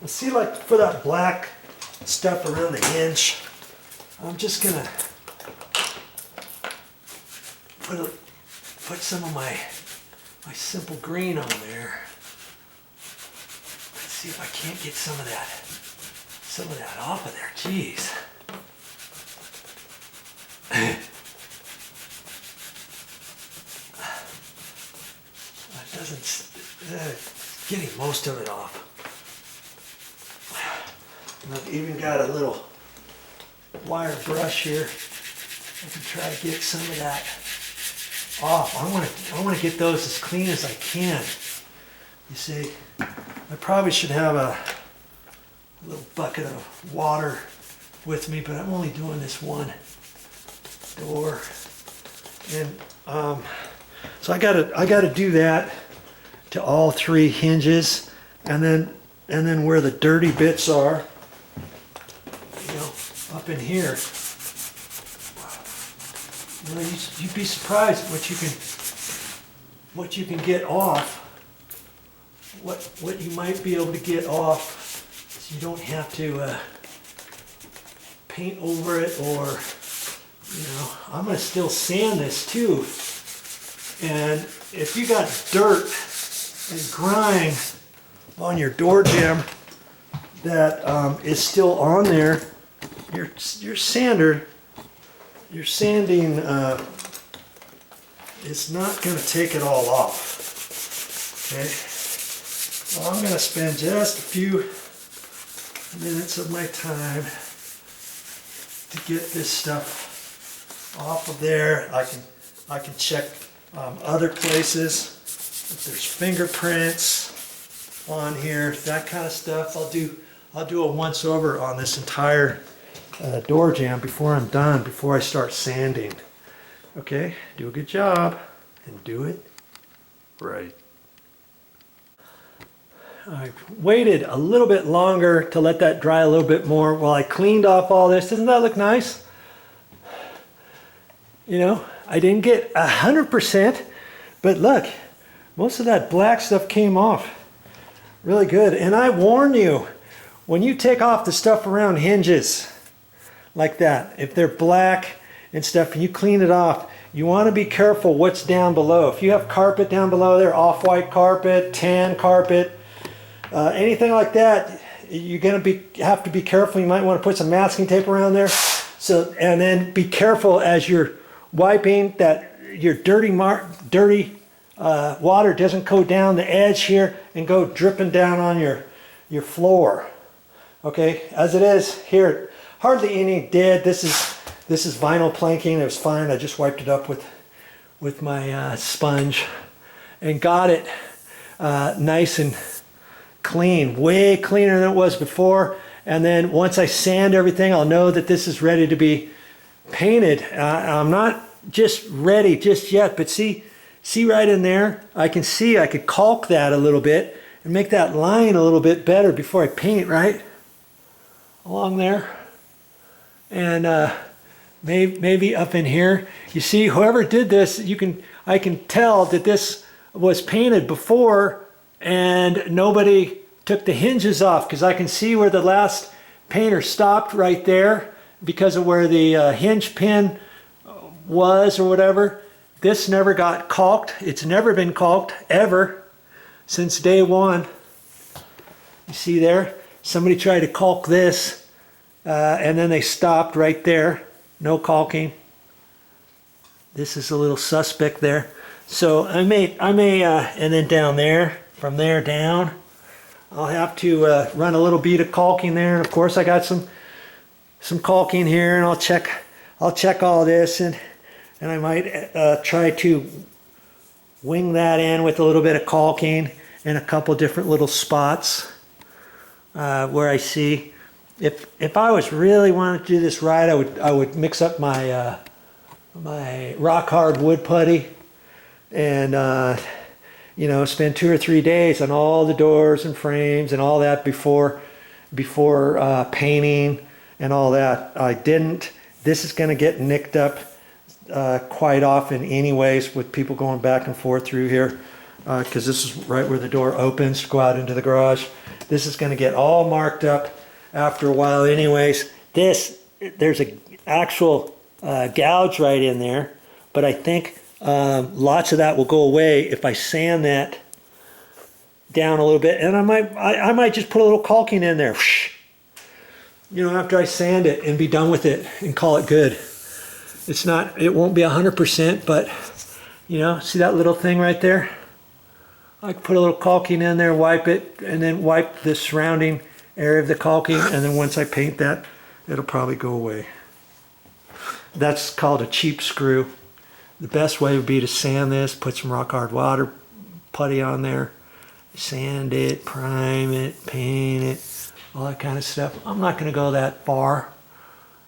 See, like for that black stuff around the hinge, I'm just gonna put some of my simple green on there. Let's see if I can't get some of that off of there. Jeez. That doesn't, getting most of it off. And I've even got a little wire brush here. I can try to get some of that off. I want to get those as clean as I can. You see, I probably should have a little bucket of water with me, but I'm only doing this one door, and so I gotta do that to all three hinges, and then where the dirty bits are, you know, up in here. You know, you'd be surprised what you can get off. What you might be able to get off, so you don't have to paint over it, or, you know, I'm going to still sand this too. And if you got dirt and grime on your door jamb that is still on there, your sanding is not going to take it all off. Okay, so I'm going to spend just a few minutes of my time to get this stuff off of there. I can check other places if there's fingerprints on here, that kind of stuff. I'll do a once over on this entire door jamb before I'm done, before I start sanding. Okay, do a good job and do it right. I waited a little bit longer to let that dry a little bit more while I cleaned off all this. Doesn't that look nice? You know, I didn't get 100%, but look, most of that black stuff came off really good. And I warn you, when you take off the stuff around hinges like that, if they're black and stuff and you clean it off, you want to be careful what's down below. If you have carpet down below there, off-white carpet, tan carpet, anything like that, you're going to have to be careful. You might want to put some masking tape around there. So, and then be careful as you're wiping that your dirty water doesn't go down the edge here and go dripping down on your floor. Okay, as it is here, hardly any dead. This is vinyl planking. It was fine. I just wiped it up with my sponge and got it nice and clean, way cleaner than it was before. And then once I sand everything, I'll know that this is ready to be painted. I'm not just ready just yet, but see right in there, I could caulk that a little bit and make that line a little bit better before I paint, right? Along there. And maybe up in here. You see, whoever did this, I can tell that this was painted before and nobody took the hinges off, because I can see where the last painter stopped right there because of where the hinge pin was or whatever. This never got caulked. It's never been caulked ever since day one. You see there? Somebody tried to caulk this and then they stopped right there. No caulking. This is a little suspect there. So I may, and then down there, from there down, I'll have to run a little bead of caulking there. And of course I got some caulking here, and I'll check all this, and I might try to wing that in with a little bit of caulking in a couple different little spots where I see. If I was really wanting to do this right, I would mix up my my rock hard wood putty and you know, spend 2 or 3 days on all the doors and frames and all that before painting and all that. I didn't. This is going to get nicked up quite often anyways, with people going back and forth through here, because this is right where the door opens to go out into the garage. This is going to get all marked up after a while anyways. There's an actual gouge right in there, but I think lots of that will go away if I sand that down a little bit, and I might just put a little caulking in there, you know, after I sand it and be done with it and call it good. It won't be 100%, but you know, see that little thing right there? I can put a little caulking in there, wipe it, and then wipe the surrounding area of the caulking, and then once I paint that, it'll probably go away. That's called a cheap screw. The best way would be to sand this, put some rock hard water putty on there, sand it, prime it, paint it, all that kind of stuff. I'm not going to go that far,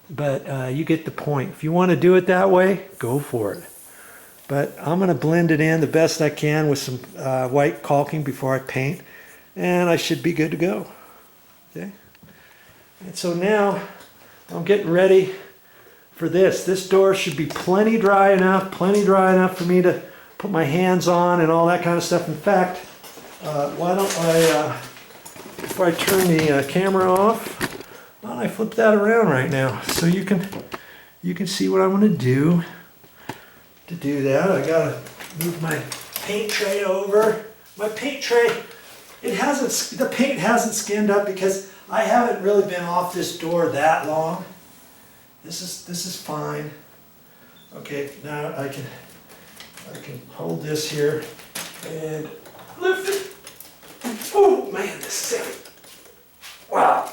but you get the point. If you want to do it that way, go for it. But I'm going to blend it in the best I can with some white caulking before I paint, and I should be good to go. Okay. And so now I'm getting ready for this. This door should be plenty dry enough for me to put my hands on and all that kind of stuff. In fact, why don't I, before I turn the camera off, why don't I flip that around right now so you can see what I'm going to do. To do that, I gotta move my paint tray over. My paint tray, the paint hasn't skinned up because I haven't really been off this door that long. This is fine. Okay, now I can hold this here and lift it. Oh man, this is heavy. Wow,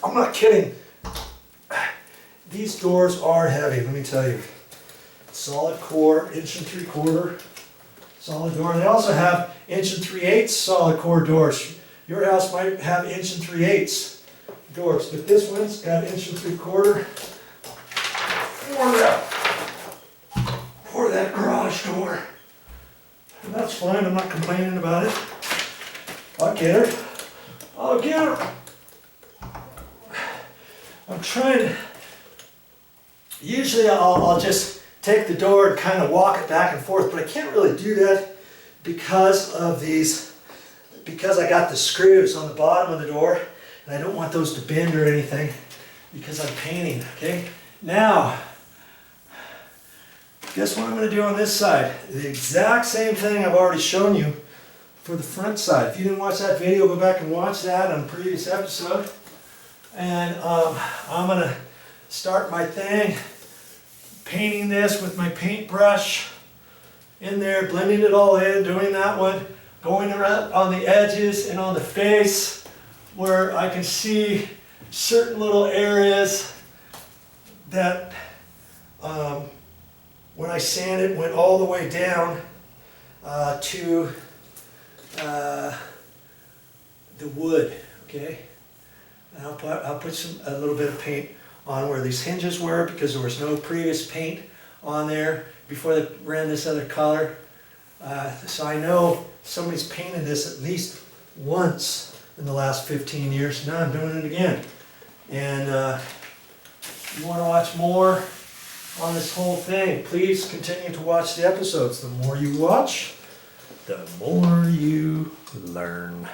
I'm not kidding. These doors are heavy, let me tell you. Solid core, 1 3/4 inch solid door. They also have 1 3/8 solid core doors. Your house might have 1 3/8 inch doors, but this one's got 1 3/4 for that garage door. And that's fine, I'm not complaining about it. I'll get her. I'll get her. I'm trying to, usually I'll just take the door and kind of walk it back and forth, but I can't really do that because of because I got the screws on the bottom of the door, and I don't want those to bend or anything because I'm painting, okay? Now, guess what I'm going to do on this side? The exact same thing I've already shown you for the front side. If you didn't watch that video, go back and watch that on a previous episode. And I'm going to start my thing painting this with my paintbrush in there, blending it all in, doing that one, going around on the edges and on the face where I can see certain little areas that when I sand it went all the way down to the wood, okay? And I'll put a little bit of paint on where these hinges were because there was no previous paint on there before they ran this other color. So I know somebody's painted this at least once in the last 15 years. Now I'm doing it again. And if you want to watch more on this whole thing, please continue to watch the episodes. The more you watch, the more you learn.